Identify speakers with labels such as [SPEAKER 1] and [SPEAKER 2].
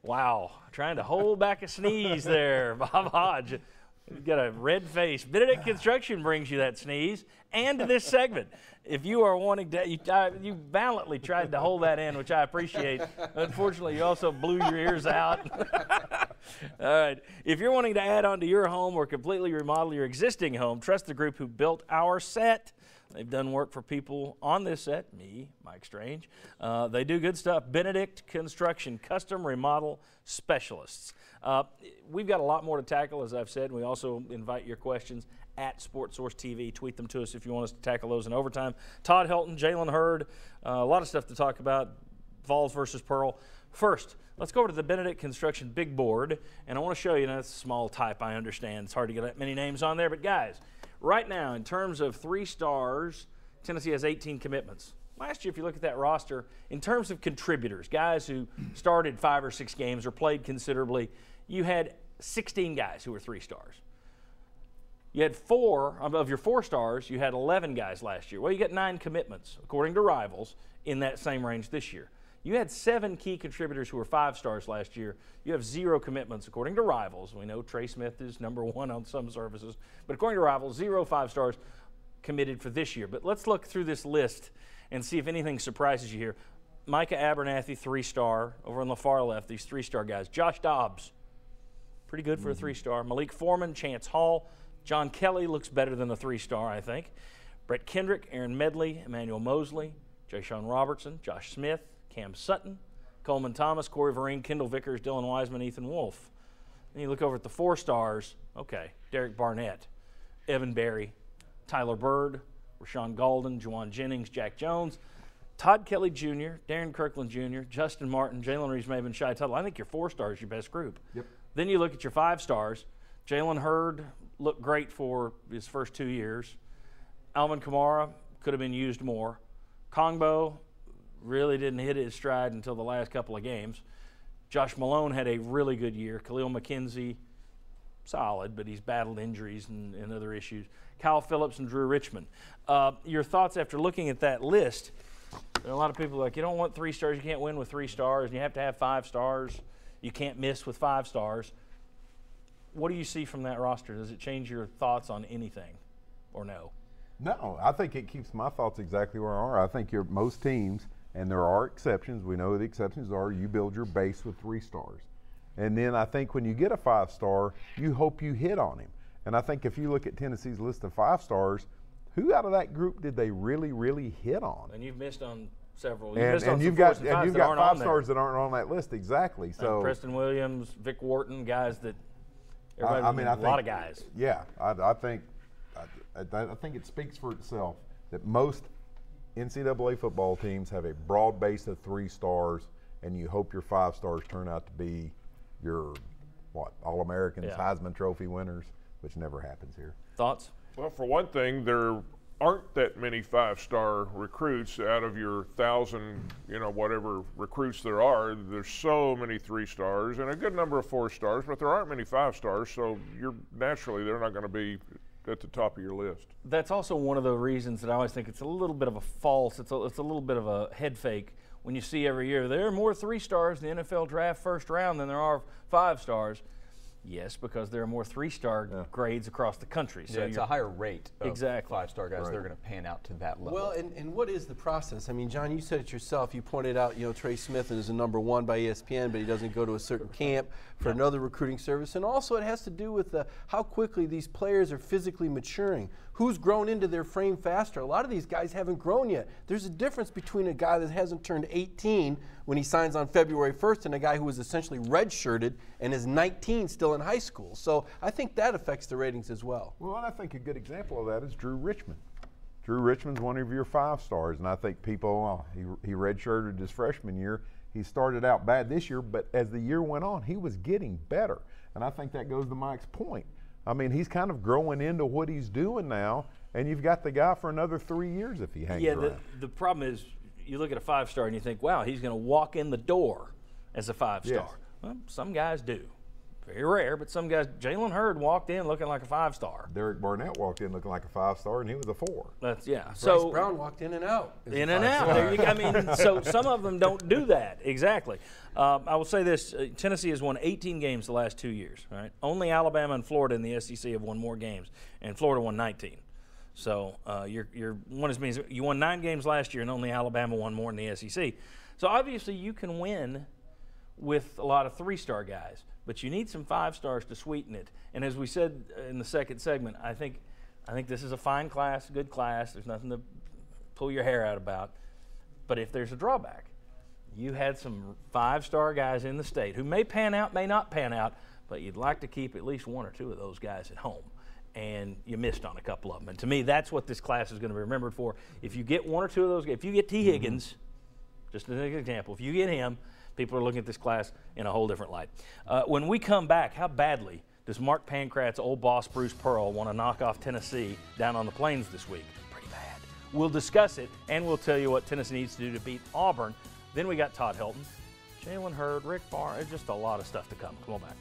[SPEAKER 1] Wow, trying to hold back a sneeze there, Bob Hodge. You've got a red face. Benedict Construction brings you that sneeze and this segment. If you are wanting to, you valiantly tried to hold that in, which I appreciate. Unfortunately, you also blew your ears out. All right. If you're wanting to add on to your home or completely remodel your existing home, trust the group who built our set. They've done work for people on this set, me, Mike Strange. They do good stuff. Benedict Construction, custom remodel specialists. We've got a lot more to tackle, as I've said. We also invite your questions at SportsSource TV. Tweet them to us if you want us to tackle those in overtime. Todd Helton, Jalen Hurd, a lot of stuff to talk about. Vols versus Pearl. First, let's go over to the Benedict Construction big board, and I want to show you. Now, it's a small type, I understand. It's hard to get that many names on there, but guys, right now, in terms of 3 stars, Tennessee has 18 commitments. Last year, if you look at that roster, in terms of contributors, guys who started 5 or 6 games or played considerably, you had 16 guys who were 3 stars. You had 4, of your 4 stars, you had 11 guys last year. Well, you got 9 commitments, according to Rivals, in that same range this year. You had 7 key contributors who were 5 stars last year. You have 0 commitments, according to Rivals. We know Trey Smith is #1 on some services, but according to Rivals, 0 5 stars committed for this year. But let's look through this list and see if anything surprises you here. Micah Abernathy, 3-star. Over on the far left, these 3-star guys. Josh Dobbs, pretty good for a 3-star. Malik Foreman, Chance Hall. John Kelly looks better than a 3-star, I think. Brett Kendrick, Aaron Medley, Emmanuel Mosley, Ja'Shawn Robertson, Josh Smith, Cam Sutton, Coleman Thomas, Corey Vereen, Kendall Vickers, Dylan Wiseman, Ethan Wolf. Then you look over at the 4 stars. Okay, Derek Barnett, Evan Berry, Tyler Bird, Rashawn Golden, Juwan Jennings, Jack Jones, Todd Kelly Jr., Darren Kirkland Jr., Justin Martin, Jalen Reeves-Maven, Shai Tuttle. I think your 4 stars your best group.
[SPEAKER 2] Yep.
[SPEAKER 1] Then you look at your 5 stars. Jalen Hurd looked great for his first 2 years. Alvin Kamara could have been used more. Kongbo really didn't hit his stride until the last couple of games. Josh Malone had a really good year. Khalil McKenzie, solid, but he's battled injuries and other issues. Kyle Phillips and Drew Richmond. Your thoughts after looking at that list? There are a lot of people like, you don't want 3 stars, you can't win with 3 stars, and you have to have 5 stars. You can't miss with 5 stars. What do you see from that roster? Does it change your thoughts on anything or no?
[SPEAKER 2] No, I think it keeps my thoughts exactly where they are. I think most teams, and there are exceptions, we know who the exceptions are, you build your base with 3 stars. And then I think when you get a 5-star, you hope you hit on him. And I think if you look at Tennessee's list of 5 stars, who out of that group did they really, really hit on?
[SPEAKER 1] And you've missed on several.
[SPEAKER 2] You've got 5 stars that aren't on that list, exactly. So
[SPEAKER 1] and Preston Williams, Vic Wharton, guys that everybody,
[SPEAKER 2] I think,
[SPEAKER 1] a lot of guys.
[SPEAKER 2] Yeah, I think it speaks for itself that most NCAA football teams have a broad base of 3 stars, and you hope your 5 stars turn out to be your All-Americans, Heisman Trophy winners, which never happens here.
[SPEAKER 1] Thoughts?
[SPEAKER 3] Well, for one thing, there aren't that many 5-star recruits out of your 1,000, whatever recruits there are. There's so many 3 stars and a good number of 4 stars, but there aren't many 5 stars, so they're not going to be at the top of your list.
[SPEAKER 1] That's also one of the reasons that I always think it's a little bit of a false, it's a little bit of a head fake when you see every year there are more 3 stars in the NFL draft first round than there are 5 stars. Yes, because there are more 3-star grades across the country. So
[SPEAKER 4] it's a higher rate of
[SPEAKER 1] exactly
[SPEAKER 4] 5-star guys. Right. They're going to pan out to that level.
[SPEAKER 5] Well, and what is the process? I mean, John, you said it yourself. You pointed out, Trey Smith is a #1 by ESPN, but he doesn't go to a certain camp for another recruiting service. And also it has to do with how quickly these players are physically maturing. Who's grown into their frame faster? A lot of these guys haven't grown yet. There's a difference between a guy that hasn't turned 18 when he signs on February 1st and a guy who was essentially redshirted and is 19 still in high school. So I think that affects the ratings as well.
[SPEAKER 2] Well, and I think a good example of that is Drew Richmond. Drew Richmond's one of your 5 stars, and I think people, he redshirted his freshman year. He started out bad this year, but as the year went on, he was getting better. And I think that goes to Mike's point. I mean, he's kind of growing into what he's doing now, and you've got the guy for another 3 years if he hangs around.
[SPEAKER 1] The problem is you look at a 5-star and you think, wow, he's going to walk in the door as a 5-star.
[SPEAKER 2] Yes.
[SPEAKER 1] Well, some guys do. very rare, but some guys, Jalen Hurd walked in looking like a 5-star.
[SPEAKER 2] Derek Barnett walked in looking like a 5-star, and he was a 4.
[SPEAKER 1] That's, yeah.
[SPEAKER 5] Bryce
[SPEAKER 1] So
[SPEAKER 5] Brown walked in and out. as a
[SPEAKER 1] in and out.
[SPEAKER 5] 5-star.
[SPEAKER 1] There you go. I mean, so some of them don't do that. Exactly. I will say this, Tennessee has won 18 games the last 2 years, right? Only Alabama and Florida in the SEC have won more games, and Florida won 19. So you're one as means you won 9 games last year, and only Alabama won more in the SEC. So obviously you can win with a lot of 3-star guys, but you need some 5-stars to sweeten it. And as we said in the second segment, I think this is a fine class, good class. There's nothing to pull your hair out about. But if there's a drawback, you had some 5-star guys in the state who may pan out, may not pan out, but you'd like to keep at least 1 or 2 of those guys at home. And you missed on a couple of them. And to me, that's what this class is going to be remembered for. If you get 1 or 2 of those, if you get T. Higgins, just as an example, if you get him, people are looking at this class in a whole different light. When we come back, how badly does Mark Pankrat's old boss, Bruce Pearl, want to knock off Tennessee down on the Plains this week? Pretty bad. We'll discuss it, and we'll tell you what Tennessee needs to do to beat Auburn. Then we got Todd Helton, Jalen Hurd, Rick Barr. Just a lot of stuff to come. Come on back.